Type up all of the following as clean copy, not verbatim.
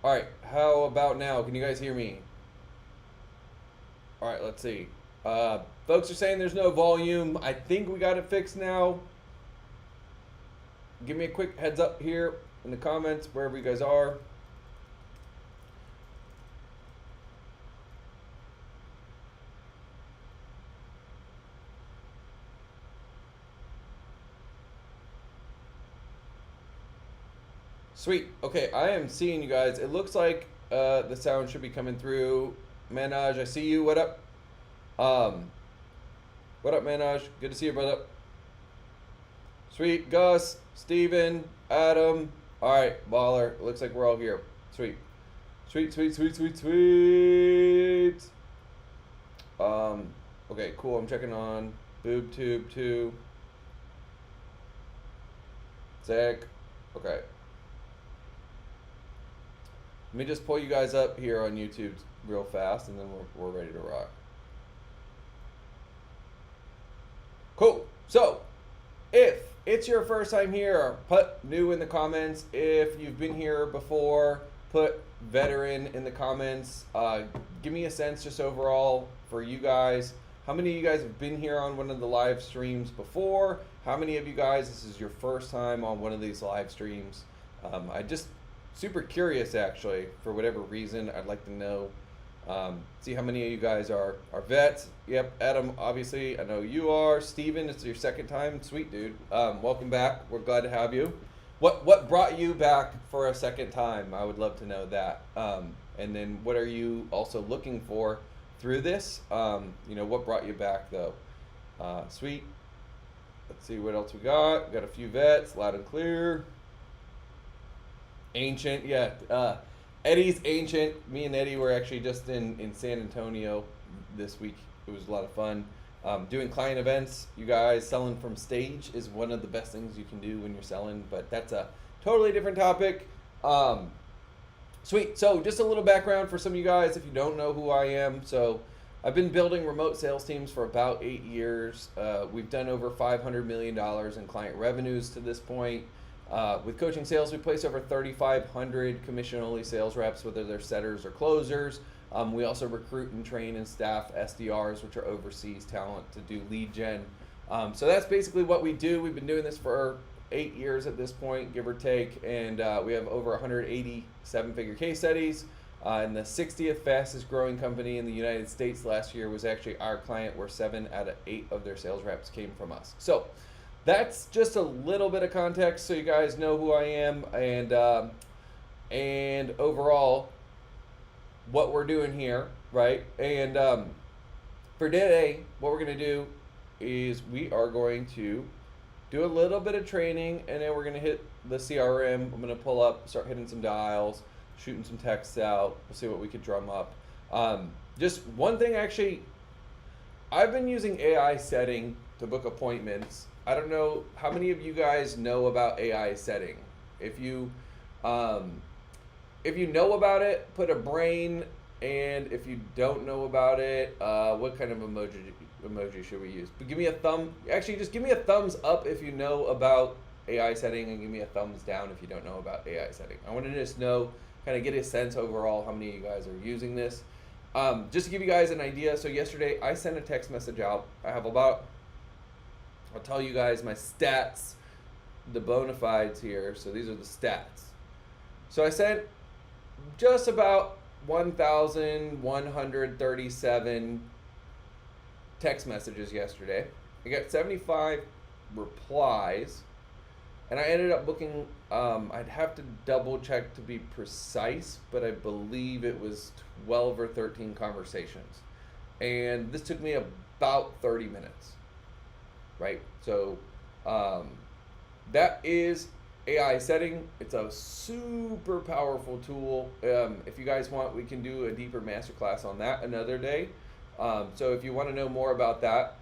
All right, how about now? Can you guys hear me? All right, let's see. Folks are saying there's no volume. I think we got it fixed now. Give me a quick heads up here in the comments, wherever you guys are. Sweet. Okay, I am seeing you guys. It looks like the sound should be coming through. Manaj, I see you. What up? Um, what up, Manaj? Good to see you, brother. Sweet. Gus, Steven, Adam. All right, baller. Looks like we're all here. Sweet. Sweet, sweet, sweet, sweet, sweet. Um, okay, cool. I'm checking on BoobTube too. Zach. Okay. Let me just pull you guys up here on YouTube real fast, and then we're ready to rock. Cool. So, if it's your first time here, put new in the comments. If you've been here before, put veteran in the comments. Give me a sense just overall for you guys. How many of you guys have been here on one of the live streams before? How many of you guys, this is your first time on one of these live streams? I just super curious actually, for whatever reason. I'd like to know, see how many of you guys are vets. Yep, Adam, obviously I know you are. Steven, it's your second time. Sweet, dude. Welcome back. We're glad to have you. What brought you back for a second time? I would love to know that. And then what are you also looking for through this? What brought you back though? Sweet. Let's see what else we got. We got a few vets, loud and clear. Ancient, yeah. Eddie's Ancient. Me and Eddie were actually just in San Antonio this week. It was a lot of fun. Doing client events, you guys. Selling from stage is one of the best things you can do when you're selling, but that's a totally different topic. Sweet. So just a little background for some of you guys if you don't know who I am. So I've been building remote sales teams for about 8 years. We've done over $500 million in client revenues to this point. With coaching sales, we place over 3,500 commission-only sales reps, whether they're setters or closers. We also recruit and train and staff SDRs, which are overseas talent, to do lead gen. So that's basically what we do. We've been doing this for 8 years at this point, give or take, and we have over 180 seven-figure case studies. And the 60th fastest growing company in the United States last year was actually our client, where 7 out of 8 of their sales reps came from us. So that's just a little bit of context so you guys know who I am and overall what we're doing here, right? And for today, what we're going to do is we are going to do a little bit of training, and then we're going to hit the CRM. I'm going to pull up, start hitting some dials, shooting some texts out. We'll see what we could drum up. Just one thing, actually, I've been using AI setting to book appointments. I don't know how many of you guys know about AI setting. If you know about it, put a brain, and if you don't know about it, what kind of emoji should we use? But give me a thumb. Actually, just give me a thumbs up if you know about AI setting, and give me a thumbs down if you don't know about AI setting. I want to just know, kind of get a sense overall how many of you guys are using this. Just to give you guys an idea, so yesterday I sent a text message out. I have about, I'll tell you guys my stats, the bona fides here. So these are the stats. So I sent just about 1,137 text messages yesterday. I got 75 replies, and I ended up booking, I'd have to double check to be precise, but I believe it was 12 or 13 conversations. And this took me about 30 minutes. Right, so that is AI setting. It's a super powerful tool. If you guys want, we can do a deeper masterclass on that another day. So if you want to know more about that,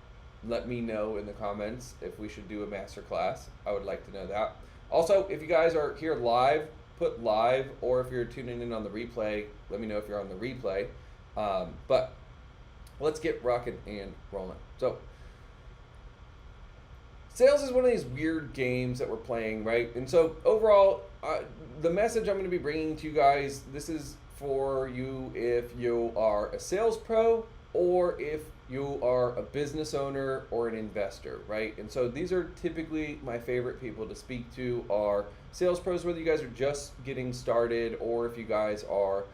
let me know in the comments if we should do a masterclass. I would like to know that. Also, if you guys are here live, put live, or if you're tuning in on the replay, let me know if you're on the replay. But let's get rocking and rolling. So sales is one of these weird games that we're playing, right? And so overall, the message I'm going to be bringing to you guys, this is for you if you are a sales pro or if you are a business owner or an investor, right? And so these are typically my favorite people to speak to are sales pros, whether you guys are just getting started or if you guys are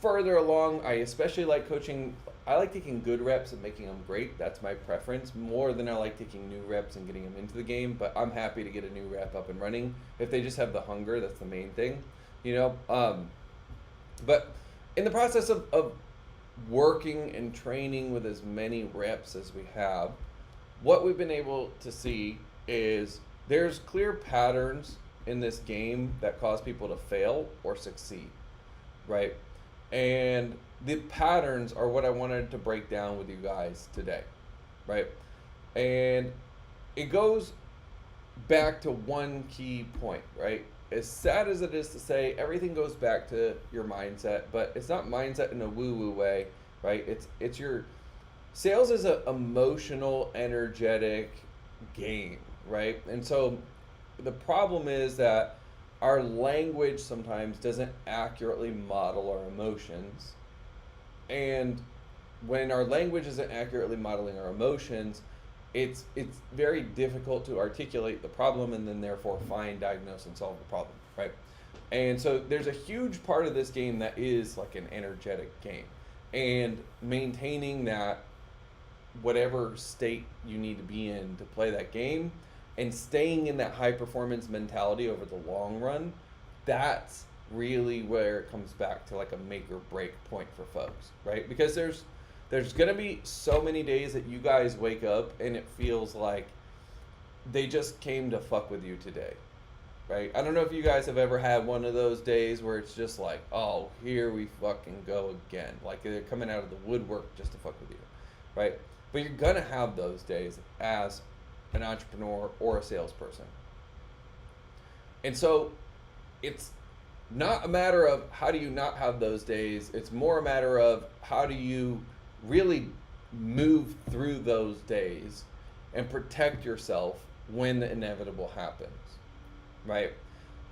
further along. I especially like coaching. I like taking good reps and making them great. That's my preference more than I like taking new reps and getting them into the game. But I'm happy to get a new rep up and running if they just have the hunger. That's the main thing, you know. But in the process of working and training with as many reps as we have, what we've been able to see is there's clear patterns in this game that cause people to fail or succeed, right? And the patterns are what I wanted to break down with you guys today, right? And it goes back to one key point, right? As sad as it is to say, everything goes back to your mindset, but it's not mindset in a woo-woo way, right? It's your sales is an emotional, energetic game, right? And so the problem is that our language sometimes doesn't accurately model our emotions. And when our language isn't accurately modeling our emotions, it's very difficult to articulate the problem and then therefore find, diagnose, and solve the problem, right? And so there's a huge part of this game that is like an energetic game. And maintaining that whatever state you need to be in to play that game and staying in that high performance mentality over the long run, that's really where it comes back to like a make or break point for folks, right? Because there's gonna be so many days that you guys wake up and it feels like they just came to fuck with you today, right? I don't know if you guys have ever had one of those days where it's just like, oh, here we fucking go again. Like they're coming out of the woodwork just to fuck with you, right? But you're gonna have those days as an entrepreneur or a salesperson. And so it's not a matter of how do you not have those days. It's more a matter of how do you really move through those days and protect yourself when the inevitable happens, right?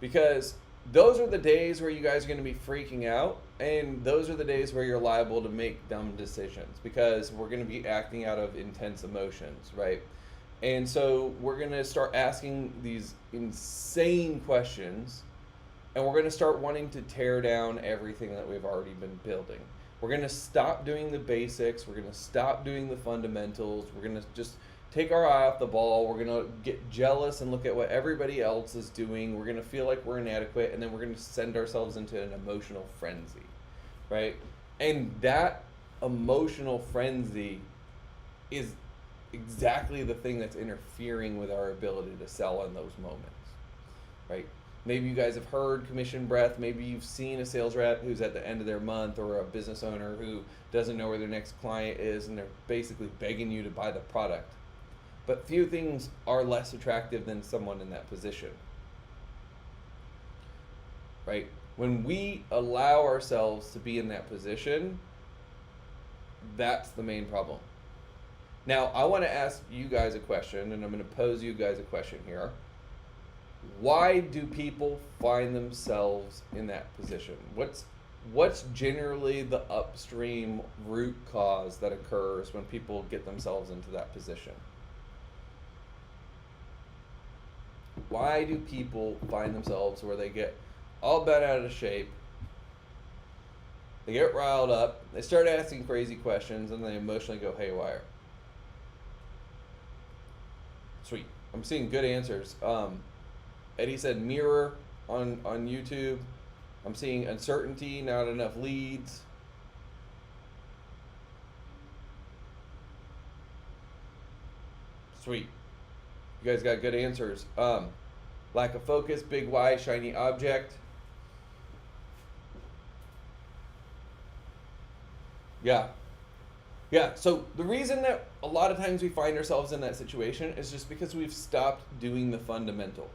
Because those are the days where you guys are going to be freaking out, and those are the days where you're liable to make dumb decisions because we're going to be acting out of intense emotions, right? And so we're going to start asking these insane questions, and we're going to start wanting to tear down everything that we've already been building. We're going to stop doing the basics. We're going to stop doing the fundamentals. We're going to just take our eye off the ball. We're going to get jealous and look at what everybody else is doing. We're going to feel like we're inadequate, and then we're going to send ourselves into an emotional frenzy, right? And that emotional frenzy is exactly the thing that's interfering with our ability to sell in those moments, right? Maybe you guys have heard commission breath. Maybe you've seen a sales rep who's at the end of their month, or a business owner who doesn't know where their next client is and they're basically begging you to buy the product. But few things are less attractive than someone in that position, right? When we allow ourselves to be in that position, that's the main problem. Now, I want to ask you guys a question, and I'm going to pose you guys a question here. Why do people find themselves in that position? What's generally the upstream root cause that occurs when people get themselves into that position? Why do people find themselves where they get all bent out of shape, they get riled up, they start asking crazy questions, and they emotionally go haywire? Sweet. I'm seeing good answers. Eddie said mirror on YouTube. I'm seeing uncertainty, not enough leads. Sweet. You guys got good answers. Lack of focus, big why, shiny object. Yeah. Yeah, so the reason that a lot of times we find ourselves in that situation is just because we've stopped doing the fundamentals.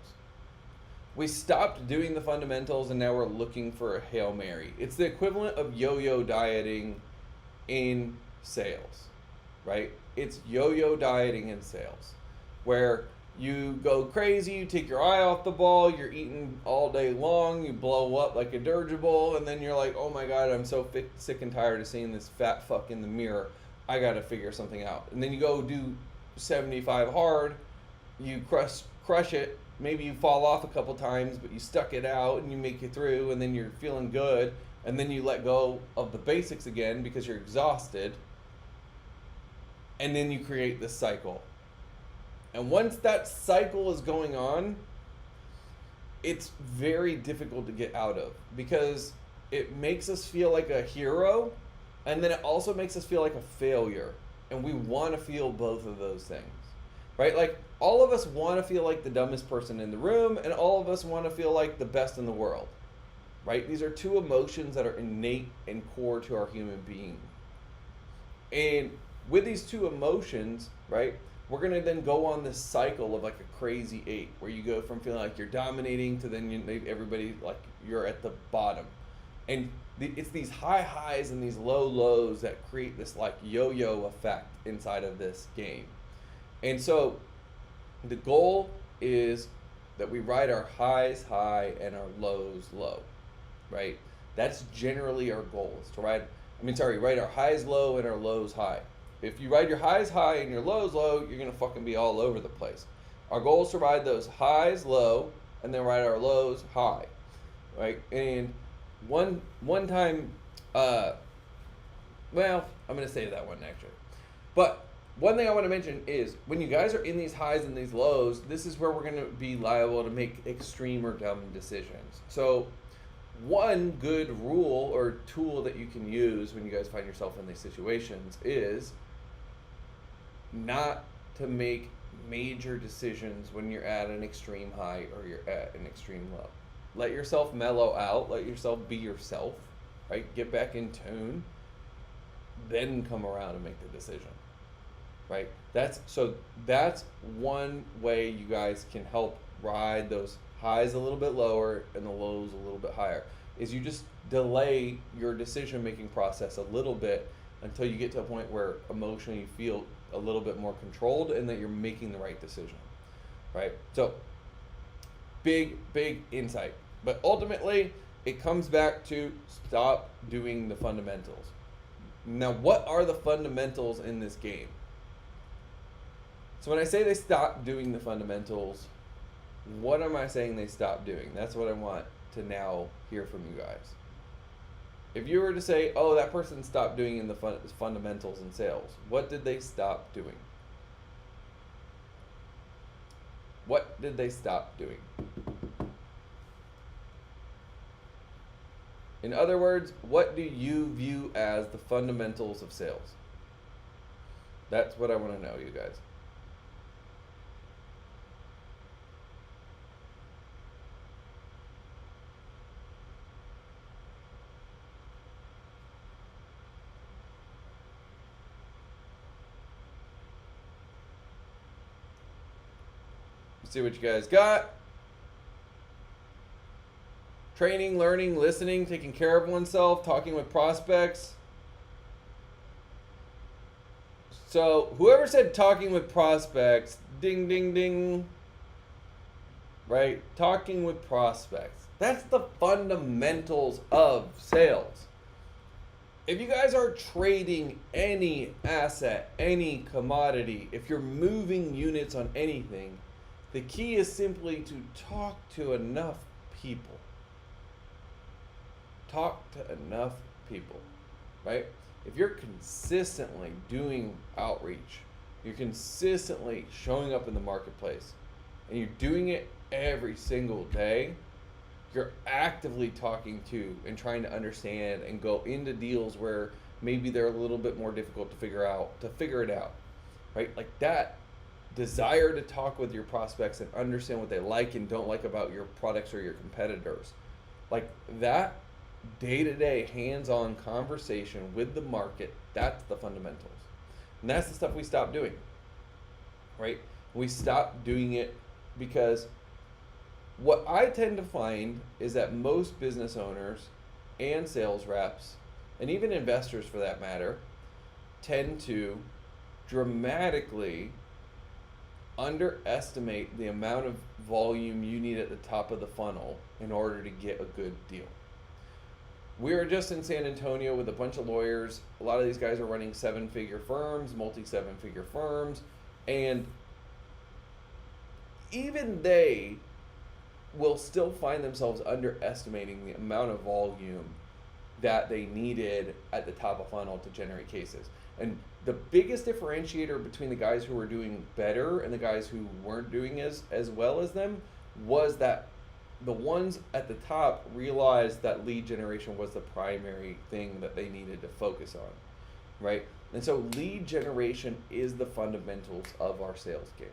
We stopped doing the fundamentals and now we're looking for a Hail Mary. It's the equivalent of yo-yo dieting in sales, right? It's yo-yo dieting in sales. where you go crazy, you take your eye off the ball, you're eating all day long, you blow up like a dirigible, and then you're like, oh my god, I'm so sick and tired of seeing this fat fuck in the mirror. I gotta figure something out. And then you go do 75 hard, you crush it, maybe you fall off a couple times, but you stuck it out and you make it through, and then you're feeling good, and then you let go of the basics again because you're exhausted, and then you create this cycle. And once that cycle is going on, it's very difficult to get out of because it makes us feel like a hero, and then it also makes us feel like a failure. And we want to feel both of those things, right? Like, all of us want to feel like the dumbest person in the room, and all of us want to feel like the best in the world, right? These are two emotions that are innate and core to our human being. And with these two emotions, right, we're going to then go on this cycle of like a crazy 8, where you go from feeling like you're dominating to then everybody, like, you're at the bottom. And it's these high highs and these low lows that create this like yo-yo effect inside of this game. And so the goal is that we ride our highs high and our lows low, right? That's generally our goal, is to ride our highs low and our lows high. If you ride your highs high and your lows low, you're gonna fucking be all over the place. Our goal is to ride those highs low and then ride our lows high, right? And one time, I'm gonna save that one actually. But one thing I want to mention is when you guys are in these highs and these lows, this is where we're gonna be liable to make extreme or dumb decisions. So one good rule or tool that you can use when you guys find yourself in these situations is not to make major decisions when you're at an extreme high or you're at an extreme low. Let yourself mellow out, let yourself be yourself, right? Get back in tune, then come around and make the decision, right? That's one way you guys can help ride those highs a little bit lower and the lows a little bit higher, is you just delay your decision-making process a little bit until you get to a point where emotionally you feel a little bit more controlled and that you're making the right decision, right? So big insight. But ultimately, it comes back to stop doing the fundamentals. Now, what are the fundamentals in this game? So when I say they stop doing the fundamentals, what am I saying they stop doing? That's what I want to now hear from you guys. If you were to say, oh, that person stopped doing in the fundamentals in sales, what did they stop doing? What did they stop doing? In other words, what do you view as the fundamentals of sales? That's what I want to know, you guys. See what you guys got. Training, learning, listening, taking care of oneself, talking with prospects. So whoever said talking with prospects, ding, ding, ding. Right? Talking with prospects. That's the fundamentals of sales. If you guys are trading any asset, any commodity, if you're moving units on anything, the key is simply to talk to enough people. Talk to enough people, right? If you're consistently doing outreach, you're consistently showing up in the marketplace, and you're doing it every single day, you're actively talking to and trying to understand and go into deals where maybe they're a little bit more difficult to figure it out, right? Like that desire to talk with your prospects and understand what they like and don't like about your products or your competitors. Like that day-to-day hands-on conversation with the market, that's the fundamentals. And that's the stuff we stop doing, right? We stop doing it because what I tend to find is that most business owners and sales reps, and even investors for that matter, tend to dramatically underestimate the amount of volume you need at the top of the funnel in order to get a good deal. We were just in San Antonio with a bunch of lawyers. A lot of these guys are running 7-figure firms, multi-7-figure firms, and even they will still find themselves underestimating the amount of volume that they needed at the top of funnel to generate cases. And the biggest differentiator between the guys who were doing better and the guys who weren't doing as well as them was that the ones at the top realized that lead generation was the primary thing that they needed to focus on, right? And so lead generation is the fundamentals of our sales game.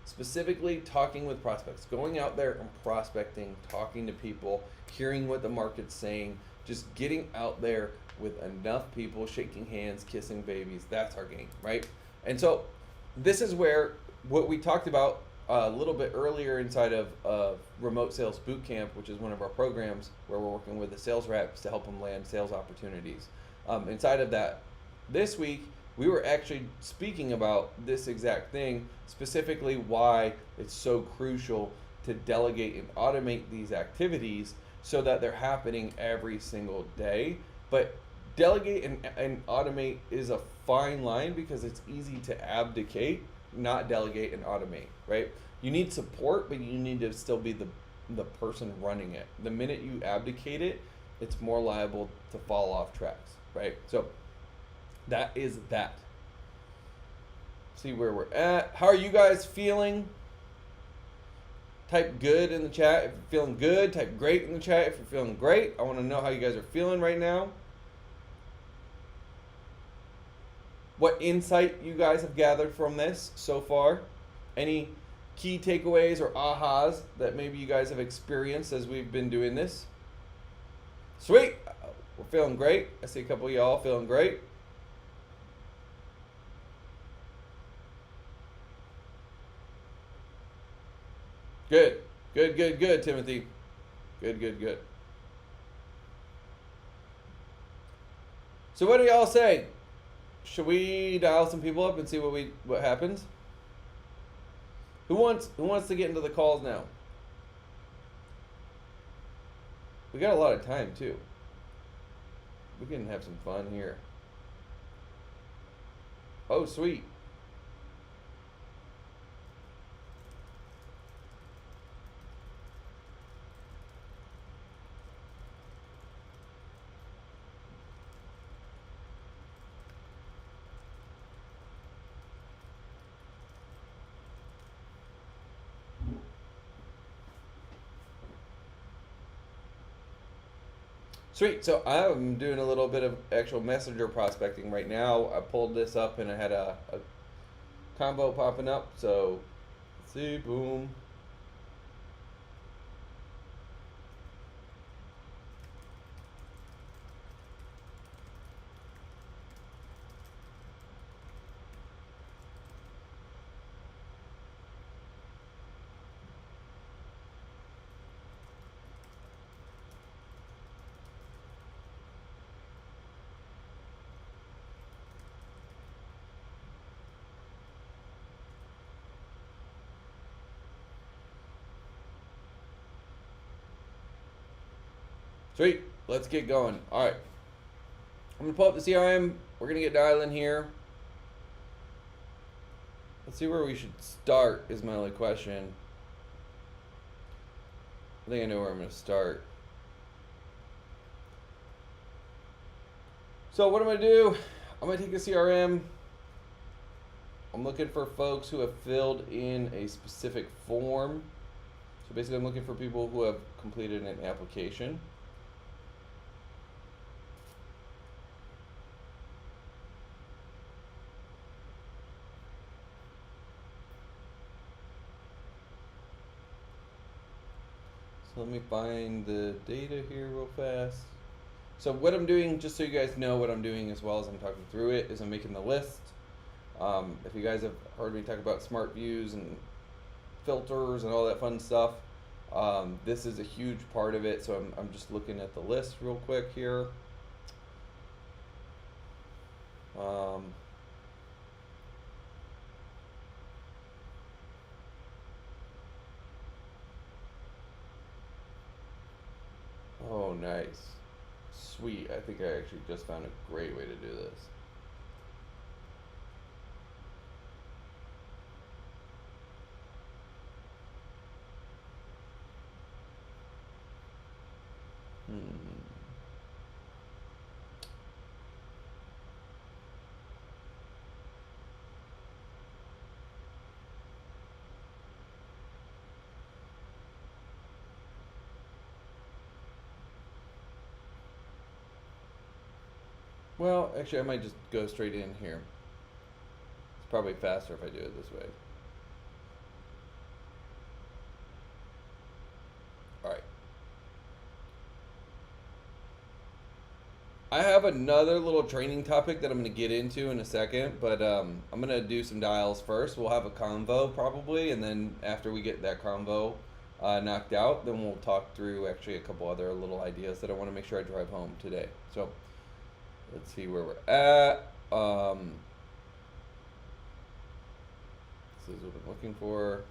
Specifically talking with prospects, going out there and prospecting, talking to people, hearing what the market's saying, just getting out there with enough people, shaking hands, kissing babies. That's our game, right? And so this is where what we talked about a little bit earlier inside of Remote Sales Bootcamp, which is one of our programs where we're working with the sales reps to help them land sales opportunities. Inside of that, this week, we were actually speaking about this exact thing, specifically why it's so crucial to delegate and automate these activities so that they're happening every single day. But delegate and automate is a fine line because it's easy to abdicate, not delegate and automate, right? You need support, but you need to still be the person running it. The minute you abdicate it, it's more liable to fall off tracks, right? So that is that. See where we're at. How are you guys feeling? Type good in the chat if you're feeling good. Type great in the chat if you're feeling great. I want to know how you guys are feeling right now. What insight you guys have gathered from this so far. Any key takeaways or ahas that maybe you guys have experienced as we've been doing this. Sweet. We're feeling great. I see a couple of y'all feeling great. Good, good, good, good, Timothy. Good, good, good. So what do y'all say? Should we dial some people up and see what happens? Who wants to get into the calls now? We got a lot of time too. We can have some fun here. Oh, sweet. Sweet. So I'm doing a little bit of actual messenger prospecting right now. I pulled this up and I had a combo popping up. So let's see, boom. Sweet. Let's get going. All right. I'm going to pull up the CRM. We're going to get dialing here. Let's see where we should start is my only question. I think I know where I'm going to start. So what I'm going to do, I'm going to take a CRM. I'm looking for folks who have filled in a specific form. So basically I'm looking for people who have completed an application. So let me find the data here real fast. So what I'm doing, just so you guys know what I'm doing as well as I'm talking through it, is I'm making the list. If you guys have heard me talk about smart views and filters and all that fun stuff, this is a huge part of it. So I'm just looking at the list real quick here. Oh, nice. Sweet. I think I actually just found a great way to do this. Well, actually, I might just go straight in here. It's probably faster if I do it this way. All right. I have another little training topic that I'm going to get into in a second, but I'm going to do some dials first. We'll have a convo probably, and then after we get that convo knocked out, then we'll talk through actually a couple other little ideas that I want to make sure I drive home today. So let's see where we're at. This is what I'm looking for.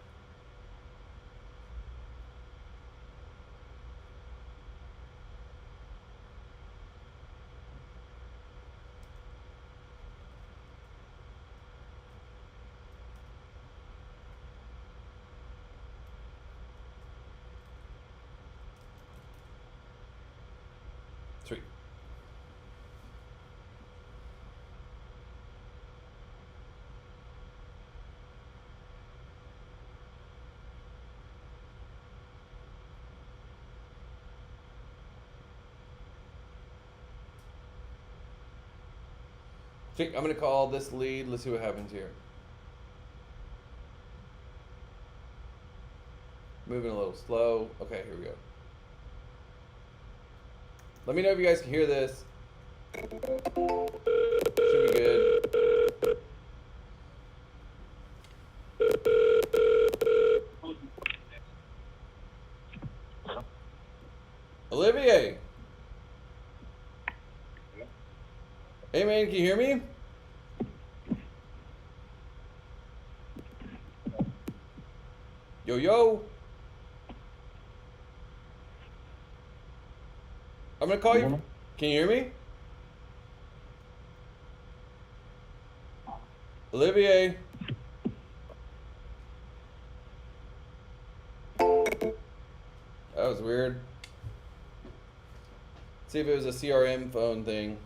Sweet. Sweet. I'm going to call this lead. Let's see what happens here. Moving a little slow. Okay, here we go. Let me know if you guys can hear this. Should be good. Olivier. Hey man, can you hear me? Yo, yo. I'm gonna call you. Can you hear me? Olivier. That was weird. See if it was a CRM phone thing.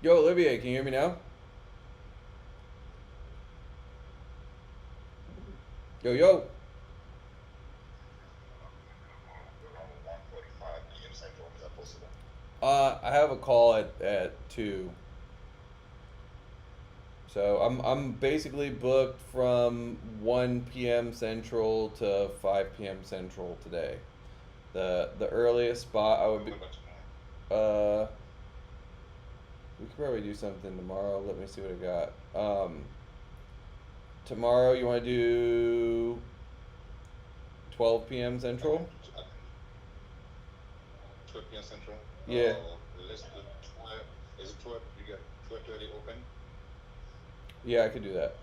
Yo, Olivier, can you hear me now? Yo, yo. I have a call at 2. So I'm basically booked from 1 p.m. Central to 5 p.m. Central today. The earliest spot I would be we could probably do something tomorrow. Let me see what I got. Tomorrow you want to do 12 p.m. Central? 12 p.m. Central? Yeah. Let's do 12. Is it 12? You got 12:30 open? Yeah, I could do that.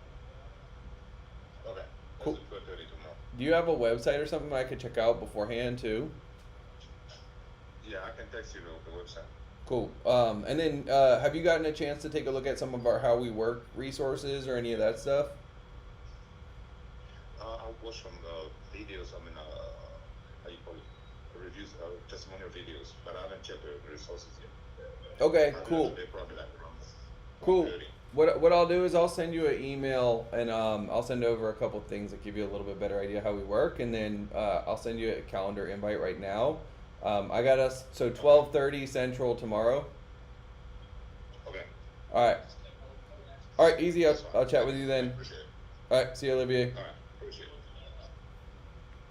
Okay. Cool. Let's do 12:30 tomorrow. Do you have a website or something I could check out beforehand too? Yeah, I can text you the website. Cool. And then have you gotten a chance to take a look at some of our how we work resources or any of that stuff? I watched some videos, how you call it? Reviews, testimonial videos, but I haven't checked the resources yet. Okay, cool. They're probably like around Cool. 1:30. What I'll do is I'll send you an email and I'll send over a couple things that give you a little bit better idea how we work, and then I'll send you a calendar invite right now. I got us so 12:30 Central tomorrow. Okay. All right. All right, easy. That's fine. I'll chat Thank with you. you I then. appreciate it. All right, see you, Olivier. All right. Appreciate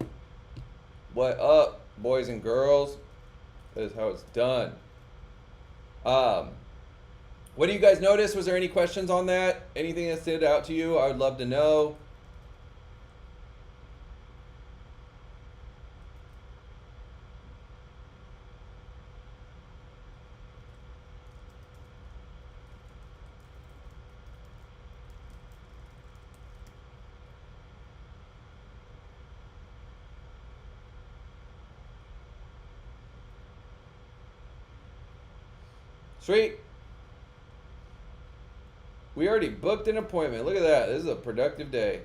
it. What up, boys and girls? That is how it's done. Um, what do you guys notice? Was there any questions on that? Anything that stood out to you? I would love to know. Sweet. We already booked an appointment. Look at that. This is a productive day.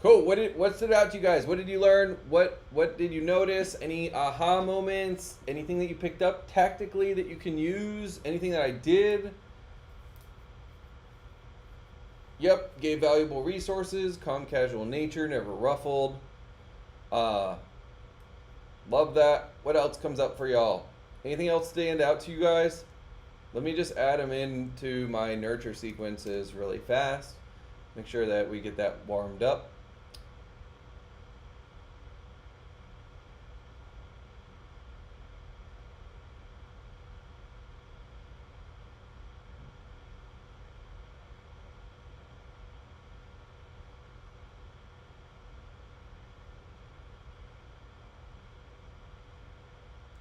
Cool. What stood out to you guys? What did you learn? What did you notice? Any aha moments? Anything that you picked up tactically that you can use? Anything that I did? Yep, gave valuable resources, calm, casual nature, never ruffled. Uh, Love that. What else comes up for y'all? Anything else stand out to you guys? Let me just add them into my nurture sequences really fast. Make sure that we get that warmed up.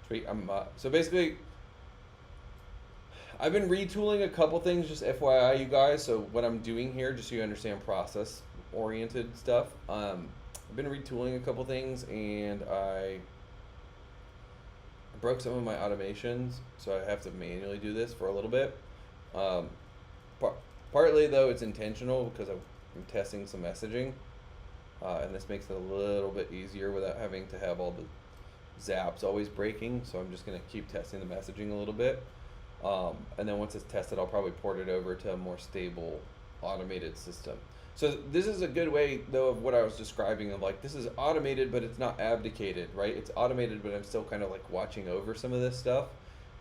Sweet. So basically, I've been retooling a couple things, just FYI, you guys. So what I'm doing here, just so you understand process-oriented stuff. I've been retooling a couple things, and I broke some of my automations, so I have to manually do this for a little bit. Um, Partly though, it's intentional because I'm testing some messaging, and this makes it a little bit easier without having to have all the zaps always breaking. So I'm just gonna keep testing the messaging a little bit. And then once it's tested, I'll probably port it over to a more stable automated system. So this is a good way though of what I was describing of like, this is automated, but it's not abdicated, right? It's automated, but I'm still kind of like watching over some of this stuff.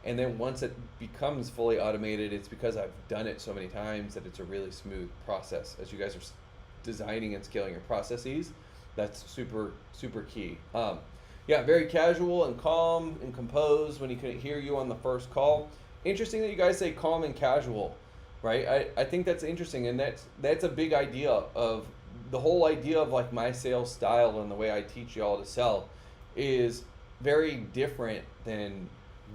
And then once it becomes fully automated, it's because I've done it so many times that it's a really smooth process. As you guys are designing and scaling your processes, that's super, super key. Yeah, very casual and calm and composed when he couldn't hear you on the first call. Interesting that you guys say calm and casual, right? I think that's interesting, and that's a big idea of the whole idea of like my sales style and the way I teach y'all to sell is very different than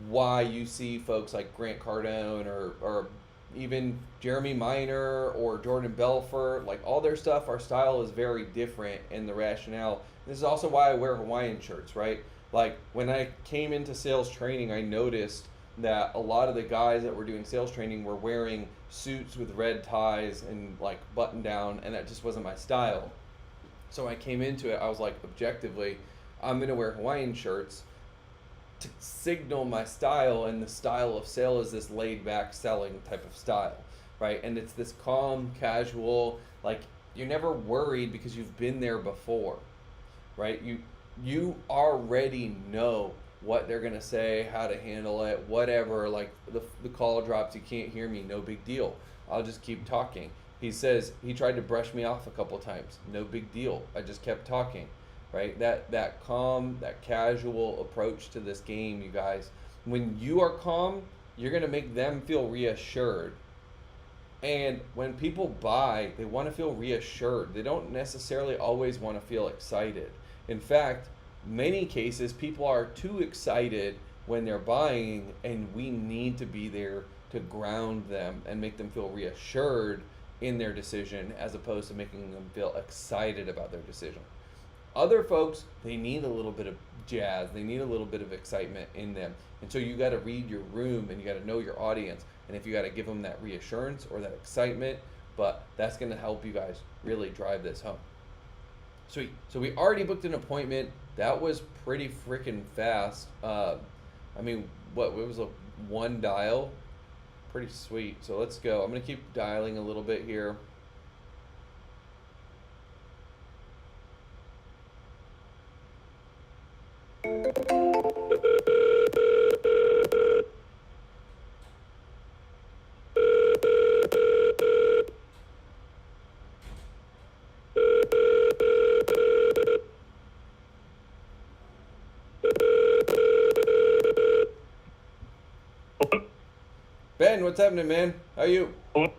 why you see folks like Grant Cardone or even Jeremy Miner or Jordan Belfort, like all their stuff, our style is very different in the rationale. This is also why I wear Hawaiian shirts, right? Like when I came into sales training, I noticed that a lot of the guys that were doing sales training were wearing suits with red ties and like button down, and that just wasn't my style. So when I came into it, I was like, objectively, I'm gonna wear Hawaiian shirts to signal my style, and the style of sale is this laid back selling type of style, right? And it's this calm, casual, like you're never worried because you've been there before, right? You already know what they're gonna say, how to handle it, whatever. Like the call drops, you can't hear me, no big deal. I'll just keep talking. He says he tried to brush me off a couple times, no big deal. I just kept talking, right? That calm, that casual approach to this game, you guys. When you are calm, you're gonna make them feel reassured. And when people buy, they want to feel reassured. They don't necessarily always want to feel excited. In fact, many cases people are too excited when they're buying, and we need to be there to ground them and make them feel reassured in their decision as opposed to making them feel excited about their decision. Other folks, they need a little bit of jazz, they need a little bit of excitement in them. And so you got to read your room and you got to know your audience, and if you got to give them that reassurance or that excitement, but that's going to help you guys really drive this home. Sweet. So we already booked an appointment. That was pretty freaking fast. I mean, what it was a one dial? Pretty sweet. So let's go. I'm going to keep dialing a little bit here. what's happening, man? How you? Hello?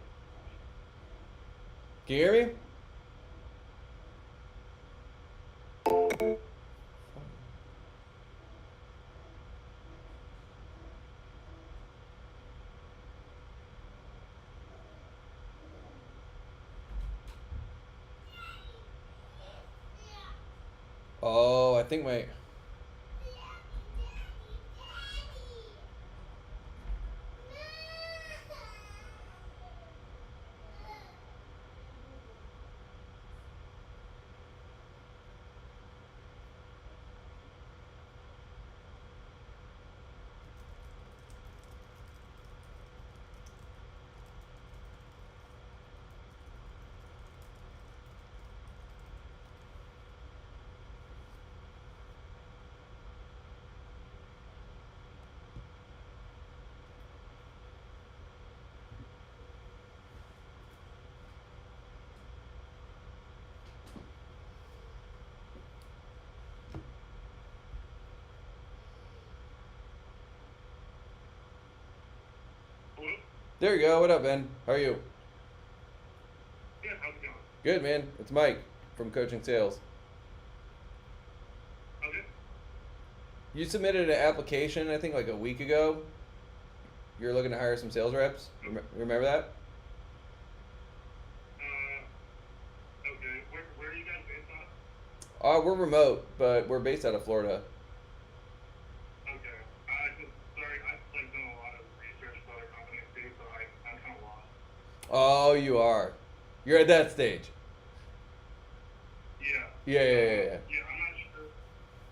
Can you hear me? Oh, I think my. Hello? There you go. What up, Ben? How are you? Yeah, how's it going? Good, man. It's Mike from Coaching Sales. Okay. You submitted an application, I think, like a week ago. You're looking to hire some sales reps. Remember that? Okay. Where are you guys based on? We're remote, but we're based out of Florida. Okay. Sorry, I've like done a lot of research for other companies too, so I'm kind of lost. Oh, you are. You're at that stage. Yeah. Yeah. Yeah, I'm not sure.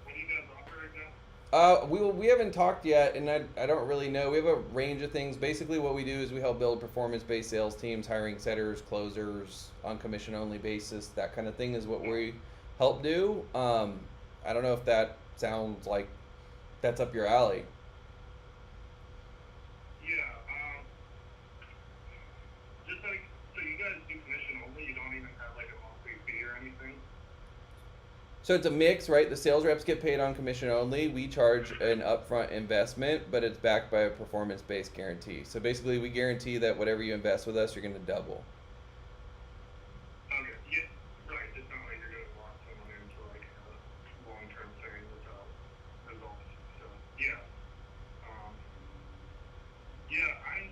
What do you guys offer exactly? We haven't talked yet, and I don't really know. We have a range of things. Basically, what we do is we help build performance-based sales teams, hiring setters, closers on commission-only basis. That kind of thing is what we help do. I don't know if that sounds like that's up your alley. Yeah. Just like, so you guys do commission only? You don't even have like a monthly fee or anything? So it's a mix, right? The sales reps get paid on commission only. We charge an upfront investment, but it's backed by a performance-based guarantee. So basically, we guarantee that whatever you invest with us, you're going to double. Okay. Yeah. Right. It's not like you're going to lock someone into like a long-term thing without results. So yeah. Um, Yeah, I'm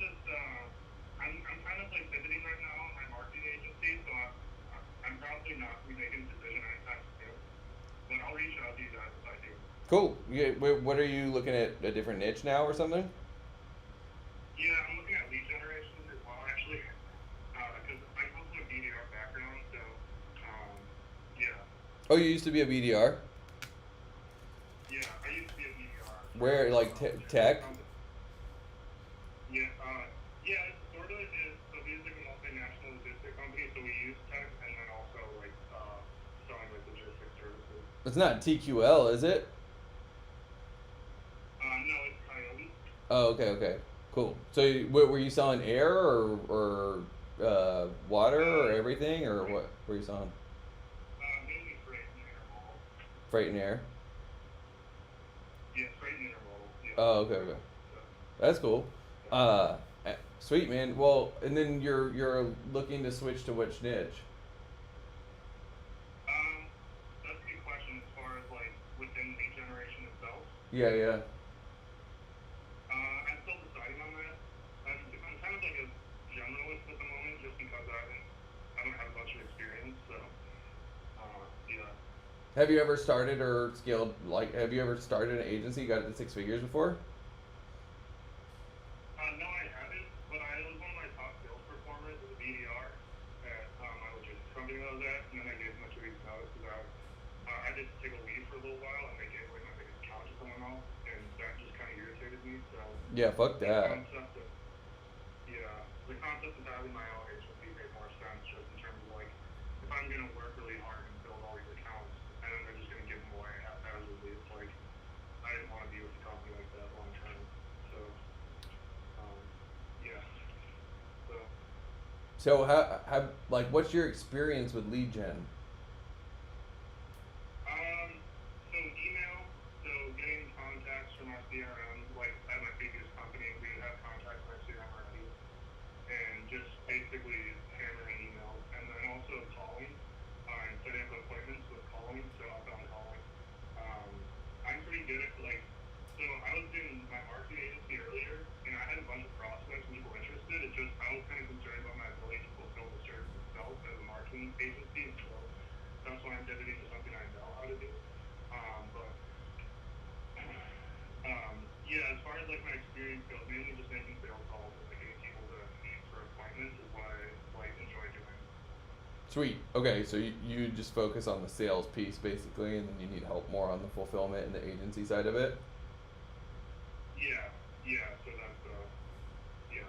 kind of like pivoting right now on my marketing agency, so I'm probably not making a decision anytime soon. But I'll reach out to you guys if I do. Cool. What are you looking at, a different niche now or something? Yeah, I'm looking at lead generation as well, actually, because I come from a BDR background, so yeah, Oh, you used to be a BDR? yeah, I used to be a BDR. Where, like, tech? Yeah, yeah, it sort of is. So we use like a multinational logistics company, so we use tech and then also like selling like logistics services. It's not TQL, is it? No, it's Coyote. Oh, okay. Cool. So, what were you selling, air or water or everything, or Freight. what were you selling? Mainly freight and intermodal. Freight and air. Yeah, freight and intermodal. Yeah. Oh, okay. So, That's cool. yeah. Sweet, man. Well, and then you're looking to switch to which niche? That's a good question as far as like within lead generation itself. Yeah. I'm still deciding on that. I'm kind of like a generalist at the moment, just because I don't have much experience. So, yeah. Have you ever started or scaled, like, have you ever started an agency, got it to 6 figures before? No, I haven't, but I was one of my top sales performers as a BDR at my logistics company that I was at, and then I gave much of a notice because I did take a leave for a little while, and they gave away my biggest account to someone else, and that just kind of irritated me. So Yeah, fuck the that. concept of yeah, the concept of having my own agency made more sense, just in terms of like if I'm gonna work really hard and build all these accounts, and then they're just gonna give them away haphazardly. It's like I didn't want to be with a company like that long term. So yeah. So So, like, what's your experience with lead gen? so email, so getting contacts from our CRM, like at my previous company, we would have contacts in our CRM already. content editing is something I know how to do. But yeah, as far as like my experience goes, mainly just making sales calls and like getting people to meet for appointments is what I like enjoy doing. Sweet. Okay, so you just focus on the sales piece basically, and then you need help more on the fulfillment and the agency side of it. Yeah, yeah. So that's yeah.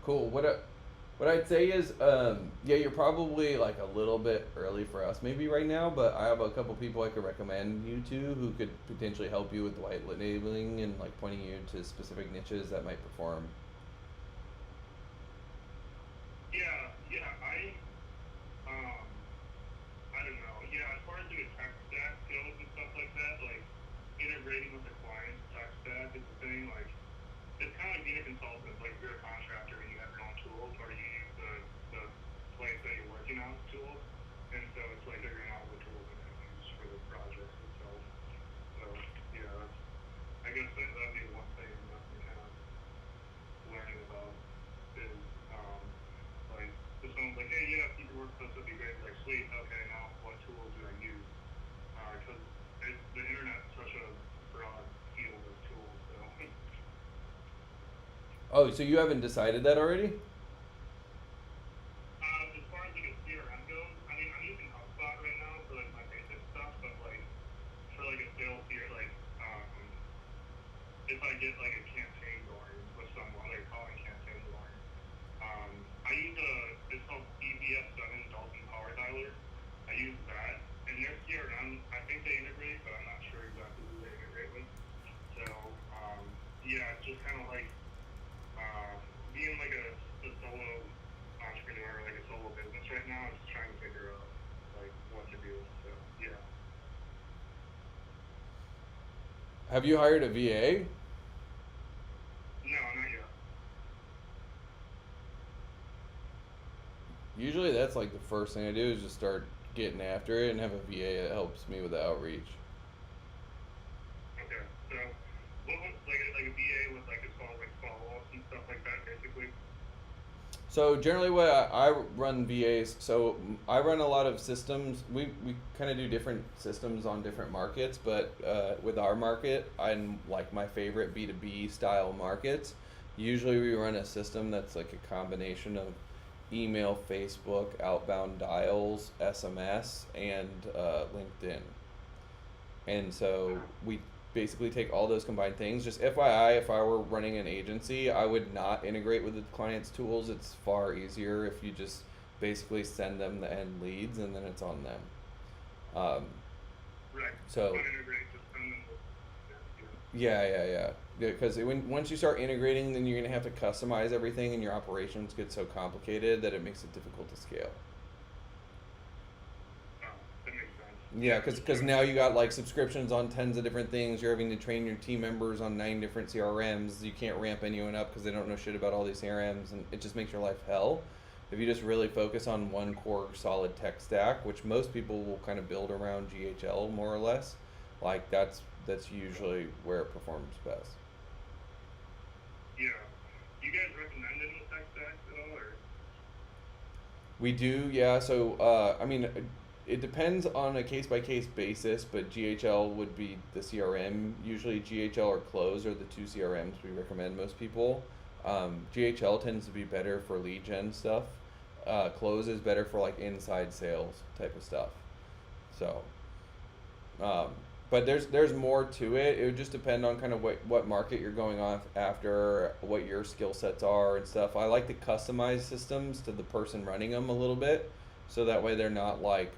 Cool. What I'd say is, yeah, you're probably like a little bit early for us maybe right now, but I have a couple people I could recommend you to who could potentially help you with white labeling and like pointing you to specific niches that might perform. Yeah, yeah. Um I don't know. Yeah, as far as the tech stack goes and stuff like that, like integrating with the client's tech stack is the thing. Like it's kind of like being a consultant. Like you're a contractor and you have your own tools, or you use the place that you're working on tools, and so it's like figuring out what tools you're going to use for the project itself. So yeah, I guess that'd be one thing that I'm kind of learning about is like if someone's like, hey, yeah, if you could work with us, that'd be great. Like, sweet, okay, now what tools do I use? Because the internet is such a broad field of tools. So Oh, so you haven't decided that already? as far as like a CRM goes, I mean, I'm using HubSpot right now for like my basic stuff, but like for like a sales here, like if I get like a campaign going with someone, like calling campaign going, I use it's called EVS7 Dalton Power Dialer. I use that, and their CRM, I think they integrate, but I'm not sure exactly who they integrate with. So yeah, it's just kind of like uh, being like a solo entrepreneur, like a solo business right now. I'm just trying to figure out like what to do. So yeah, Have you hired a VA? no, not yet. Usually that's like the first thing I do is just start getting after it and have a VA that helps me with the outreach. Okay, so what was like a VA with like as far as like follow ups and stuff like that, basically. So generally, what I run VAs. So I run a lot of systems. We kind of do different systems on different markets, but with our market, I'm like my favorite B2B style markets. Usually, we run a system that's like a combination of email, Facebook, outbound dials, SMS, and LinkedIn. And so we basically take all those combined things. Just FYI, if I were running an agency, I would not integrate with the client's tools. It's far easier if you just basically send them the end leads and then it's on them. Um, Right. so Don't integrate, just send them. Yeah. yeah. Because when once you start integrating, then you're gonna have to customize everything, and your operations get so complicated that it makes it difficult to scale. Oh, that makes sense. Yeah, because now you got like subscriptions on tens of different things. You're having to train your team members on 9 different CRMs. You can't ramp anyone up because they don't know shit about all these CRMs, and it just makes your life hell. If you just really focus on one core solid tech stack, which most people will kind of build around GHL more or less, like that's usually where it performs best. Yeah. Do you guys recommend any tech stacks at all, or? We do, yeah. So, I mean, it depends on a case by case basis, but GHL would be the CRM. Usually, GHL or Close are the two CRMs we recommend most people. GHL tends to be better for lead gen stuff. Close is better for like inside sales type of stuff. So, um, but there's more to it. It would just depend on kind of what market you're going on after, what your skill sets are and stuff. I like to customize systems to the person running them a little bit, so that way they're not like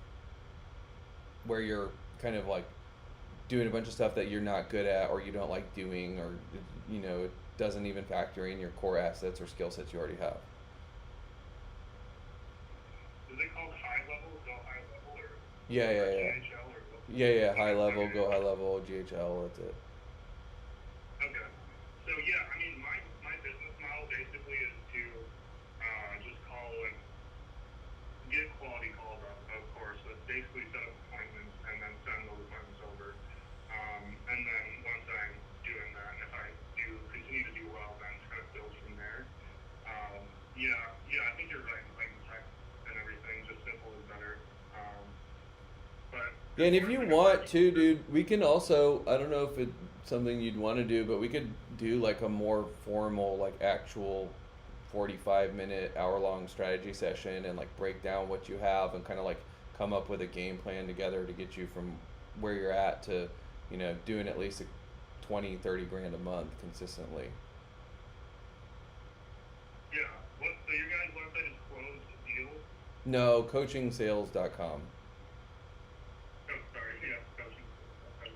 where you're kind of like doing a bunch of stuff that you're not good at or you don't like doing, or it doesn't even factor in your core assets or skill sets you already have. Is it called high level? Go high level, Yeah, or yeah, yeah, GHL, or what? yeah. High Okay, level, okay, go high level, GHL. That's it. okay. So yeah, I mean, my business model basically is to just call and get quality calls, of course. So it's basically set up appointments and then send those appointments over. And then once I'm doing that, and if I do continue to do well, then kind of build from there. Yeah, I think you're right. Like the tech and everything, just simple is better. Yeah, and if you want to, dude, we can also, I don't know if it's something you'd want to do, but we could do like a more formal, like actual 45-minute, hour-long strategy session and like break down what you have and kind of like come up with a game plan together to get you from where you're at to, doing at least 20, 30 grand a month consistently. Yeah. What? So your guys' website is closed deals? No, coachingsales.com. Oh, sorry. Yeah, coaching. Okay.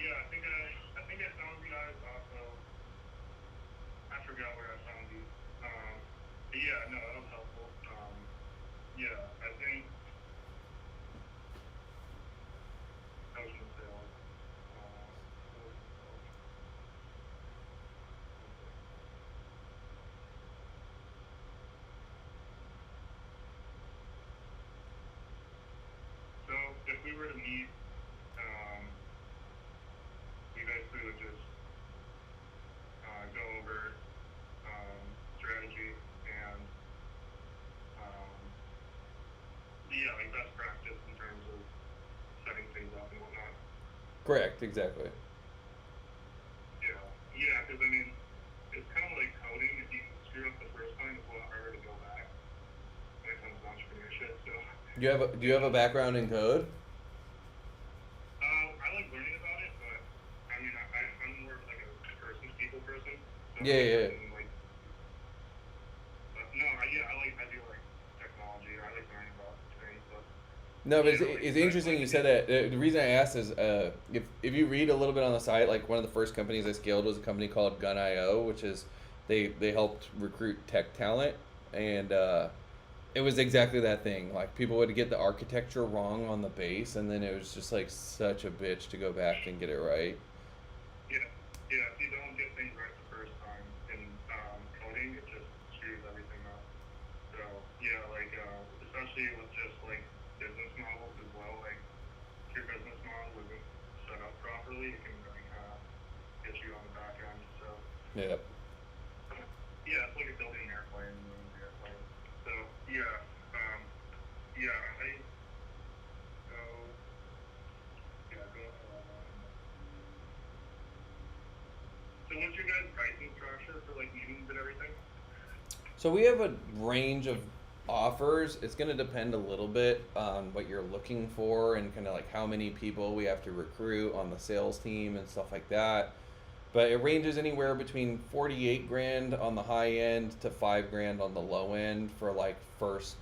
Yeah. I think I found you guys also. I forgot where I found you. But yeah, no, that was helpful. Yeah, I think coaching sales. Coaching sales. Okay. So if we were to meet, um, we basically would just go over strategy and um, yeah, like best practice in terms of setting things up and whatnot. Correct, exactly. Yeah, yeah, because I mean, it's kind of like coding. If you screw up the first time, it's a lot harder to go back when it comes to entrepreneurship. So, Do you have a background in code? I like learning about it, but I mean, I'm more of like a people person. So I Yeah, like yeah, yeah. learning like, but no, I do like technology. I like learning about things, but No, but yeah, it's I interesting like you to said get. that. The reason I asked is if you read a little bit on the site, like one of the first companies I scaled was a company called Gun.io, which is they helped recruit tech talent, and it was exactly that thing. Like people would get the architecture wrong on the base, and then it was just like such a bitch to go back and get it right. Yeah, yeah. If you don't get things right the first time in coding, it just screws everything up. So yeah, like especially with just like business models as well. Like if your business model isn't set up properly, it can really kind of get you on the back end. So Yeah. yeah, it's like a building an airplane and running the airplane. So yeah, um, yeah. So yeah, go. So what's your guys' pricing structure for like meetings and everything? So we have a range of offers. It's going to depend a little bit on what you're looking for and kind of like how many people we have to recruit on the sales team and stuff like that. But it ranges anywhere between 48 grand on the high end to 5 grand on the low end for like first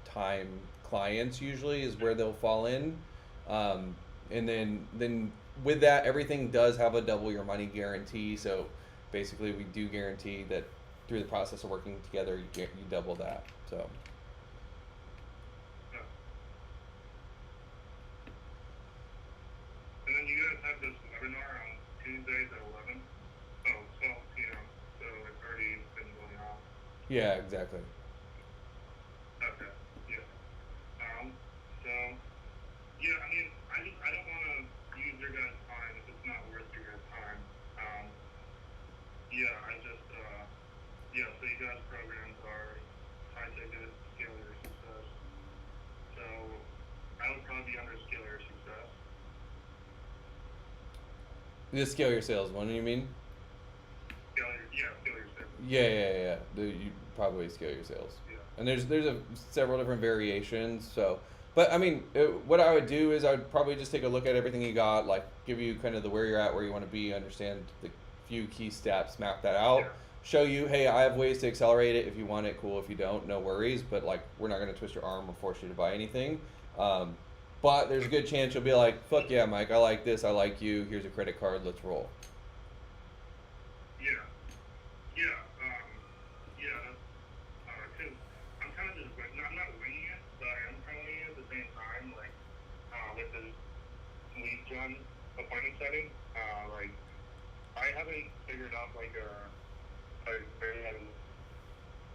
time clients usually is where they'll fall in. Um, and then with that everything does have a double your money guarantee. So basically we do guarantee that through the process of working together you double that. So Yeah. And then you guys have this webinar on Tuesdays at 11. Oh, 12 p.m. So it's already been going on. yeah, exactly. Okay. Yeah. Um. So yeah, I mean, I don't want to use your guys' time if it's not worth your guys' time. Um. Yeah. Yeah. So you guys' programs are high ticket, scale your success. So I would probably be under scale your success. Just scale your sales one, you mean? Scale your sales. Yeah, yeah, yeah. You probably scale your sales, Yeah. and there's several different variations. So, but I mean, what I would do is I would probably just take a look at everything you got, like give you kind of the where you're at, where you want to be, understand the few key steps, map that out, Yeah. show you, hey, I have ways to accelerate it. If you want it, cool. If you don't, no worries. But like, we're not gonna twist your arm or force you to buy anything. Um, but there's a good chance you'll be like, fuck yeah, Mike, I like this, I like you. Here's a credit card, let's roll. Yeah. Yeah. Yeah. That's because I'm kind of just I'm not winging it, but I am kind of winging it at the same time. Like with the lead gen appointment setting, like I haven't figured out like a very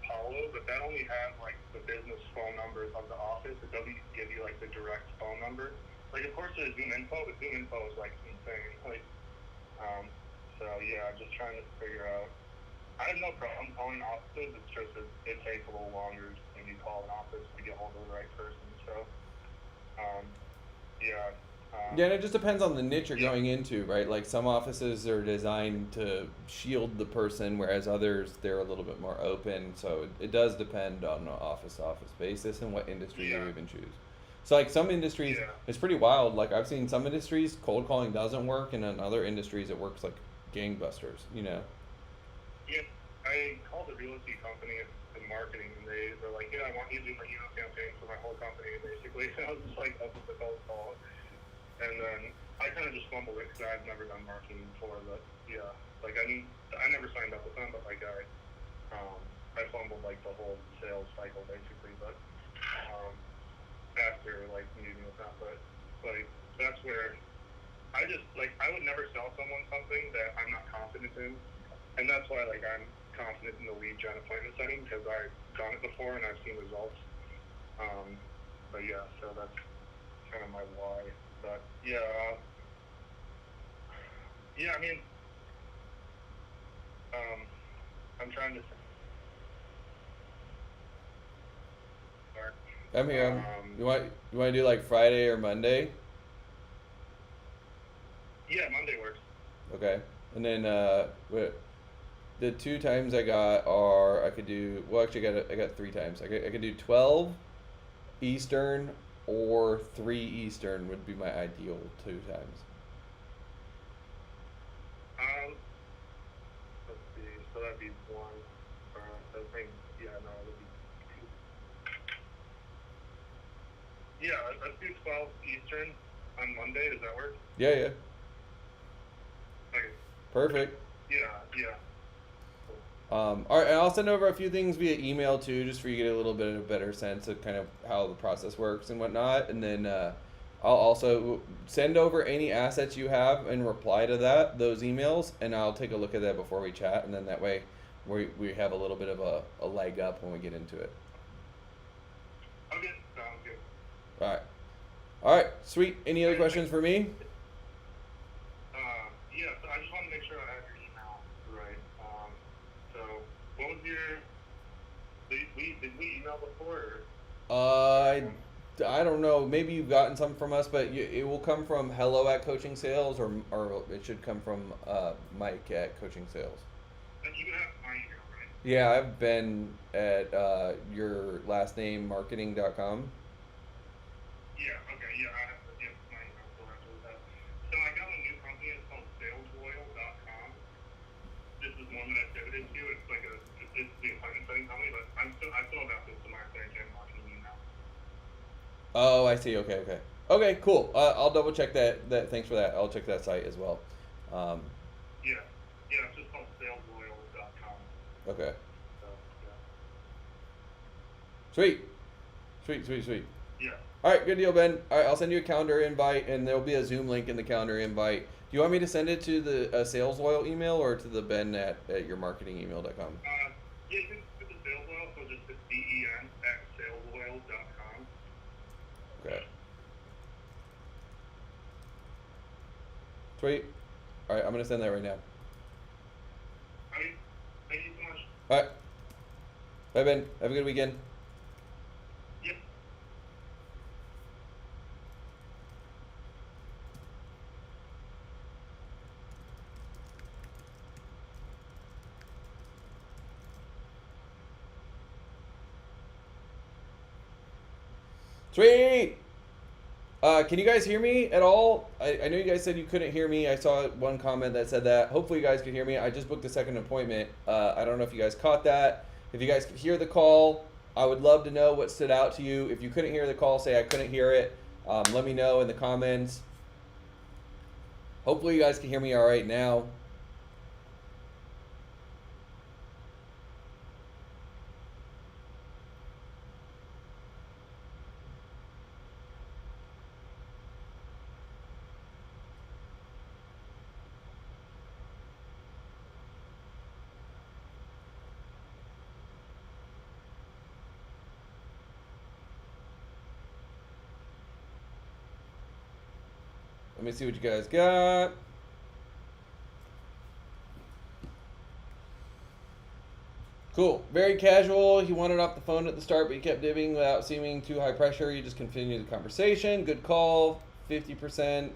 Apollo, but that only has like the business phone numbers of the office. It doesn't give you like the direct phone number. Like of course there's Zoom info, but Zoom info is like insane. Like um, so yeah, just trying to figure out. I have no problem calling offices. It's just it takes a little longer when you call an office to get hold of the right person. So, yeah. Yeah, and it just depends on the niche you're Yeah. going into, right? Like some offices are designed to shield the person, whereas others they're a little bit more open. So it does depend on an office to office basis and what industry you Yeah. even choose. So like some industries, Yeah. it's pretty wild. Like I've seen some industries cold calling doesn't work, and in other industries it works like gangbusters. You know? Yeah. I called a real estate company in marketing, and they were like, "Yeah, I want you to do my email campaign for my whole company." Basically, I was just like, "That's what the cold call." And then I kind of just fumbled it because I've never done marketing before. But yeah, like I never signed up with them, but like I fumbled like the whole sales cycle basically. But after like meeting with them, but like that's where I just like I would never sell someone something that I'm not confident in, and that's why like I'm confident in the lead gen appointment setting because I've done it before and I've seen results. But yeah, so that's kind of my why. But yeah, yeah. I mean, I'm trying to. I'm here. You want to do like Friday or Monday? Yeah, Monday works. Okay. And then the two times I got are I could do well actually I got three times. I could do 12 Eastern or 3 Eastern would be my ideal two times. Let's see. So that'd be one. I think yeah, no, it'd be two. Yeah, let's do 12 Eastern on Monday. Does that work? Yeah, yeah. Okay. Perfect. Yeah, yeah. Cool. All right, and I'll send over a few things via email too, just for you to get a little bit of a better sense of kind of how the process works and whatnot. And then I'll also send over any assets you have and reply to those emails, and I'll take a look at that before we chat, and then that way we have a little bit of a leg up when we get into it. Okay, sounds good. All right, sweet. Any other questions for me? Yeah, so I just want to make sure I have your email right. So what was your? Did we email before? I don't know. Maybe you've gotten some from us, but it will come from hello at coaching sales, or it should come from Mike at coaching sales. And you have my email, right? Yeah, I've been at your last name marketing.com. Yeah. Okay. Yeah, I have my email. So that's what that. So I got a new company. It's called salesloyal.com. This is one that I pivoted to. It's like it's the appointment setting company, but I still have access to my search and marketing email. Oh, I see. Okay, okay, okay. Cool. I'll double check that. Thanks for that. I'll check that site as well. Um, Yeah. Yeah, it's just called salesloyal.com. okay. So yeah. Sweet. Sweet. Sweet. Sweet. Yeah. All right, good deal, Ben. All right, I'll send you a calendar invite, and there'll be a Zoom link in the calendar invite. Do you want me to send it to the sales loyal email or to the Ben at yourmarketingemail.com? Yeah, you can put the sales oil, so just it's BEN at salesoil.com. Okay. Sweet. All right, I'm gonna send that right now. Okay. Thank you so much. All right. Bye, Ben. Have a good weekend. Yep. Sweet. Can you guys hear me at all? I know you guys said you couldn't hear me. I saw one comment that said that. Hopefully you guys could hear me. I just booked a second appointment. I don't know if you guys caught that. If you guys could hear the call, I would love to know what stood out to you. If you couldn't hear the call, say I couldn't hear it. Let me know in the comments. Hopefully you guys can hear me all right now. Let me see what you guys got. Cool. Very casual. He wanted off the phone at the start, but he kept dibbing without seeming too high pressure. You just continue the conversation. Good call. 50%.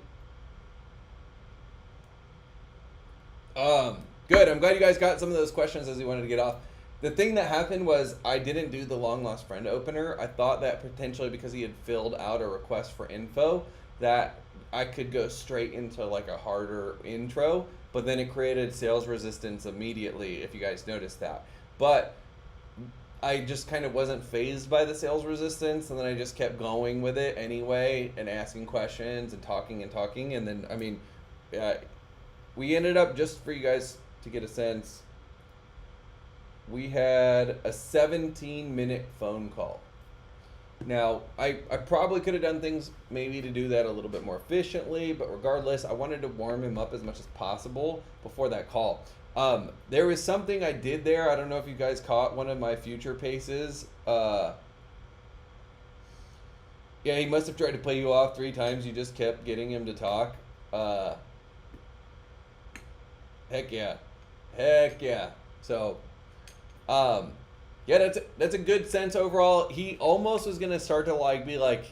Good. I'm glad you guys got some of those questions as you wanted to get off. The thing that happened was I didn't do the long lost friend opener. I thought that potentially because he had filled out a request for info that I could go straight into like a harder intro, but then it created sales resistance immediately, if you guys noticed that. But I just kind of wasn't phased by the sales resistance, and then I just kept going with it anyway and asking questions and talking. And then, I mean, we ended up, just for you guys to get a sense, we had a 17-minute phone call. Now, I probably could have done things maybe to do that a little bit more efficiently, but regardless, I wanted to warm him up as much as possible before that call. There was something I did there. I don't know if you guys caught one of my future paces. Yeah, he must have tried to play you off 3 times. You just kept getting him to talk. Heck yeah. So, yeah, that's a good sense overall. He almost was gonna start to be like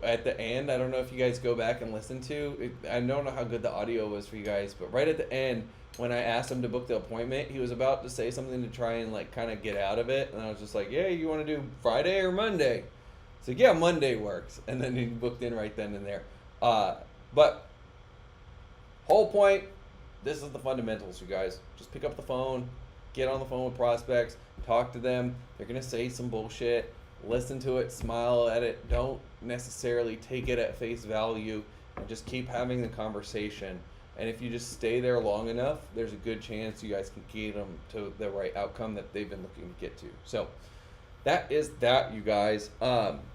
at the end. I don't know if you guys go back and listen to it. I don't know how good the audio was for you guys, but right at the end, when I asked him to book the appointment, he was about to say something to try and kind of get out of it, and I was just like, "Yeah, you want to do Friday or Monday?" So yeah, Monday works, and then he booked in right then and there. But whole point, this is the fundamentals, you guys. Just pick up the phone, get on the phone with prospects, talk to them. They're gonna say some bullshit. Listen to it, smile at it. Don't necessarily take it at face value, and just keep having the conversation. And if you just stay there long enough, there's a good chance you guys can get them to the right outcome that they've been looking to get to. So that is that, you guys.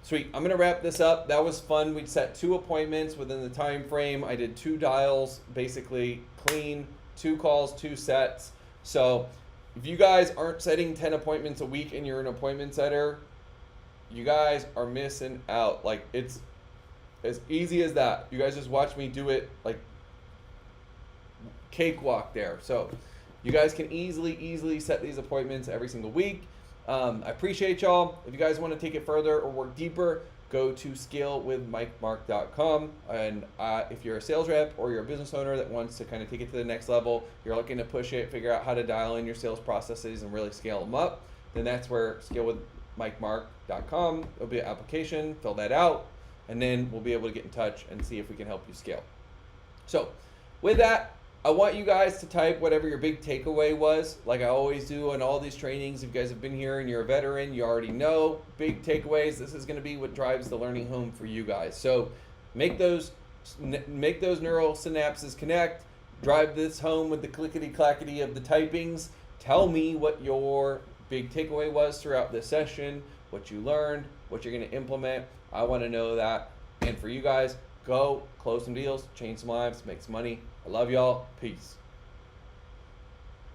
Sweet. I'm gonna wrap this up. That was fun. We set 2 appointments within the time frame. I did 2 dials, basically clean, 2 calls, 2 sets. So if you guys aren't setting 10 appointments a week and you're an appointment setter, you guys are missing out. Like, it's as easy as that. You guys just watch me do it like cakewalk there. So you guys can easily set these appointments every single week. I appreciate y'all. If you guys want to take it further or work deeper, go to scalewithmikemark.com. And if you're a sales rep or you're a business owner that wants to kind of take it to the next level, you're looking to push it, figure out how to dial in your sales processes and really scale them up, then that's where scalewithmikemark.com. There'll be an application, fill that out, and then we'll be able to get in touch and see if we can help you scale. So with that, I want you guys to type whatever your big takeaway was, like I always do in all these trainings. If you guys have been here and you're a veteran, you already know big takeaways. This is going to be what drives the learning home for you guys. So make those neural synapses connect. Drive this home with the clickety-clackety of the typings. Tell me what your big takeaway was throughout this session, what you learned, what you're going to implement. I want to know that. And for you guys, go close some deals, change some lives, make some money. I love y'all. Peace.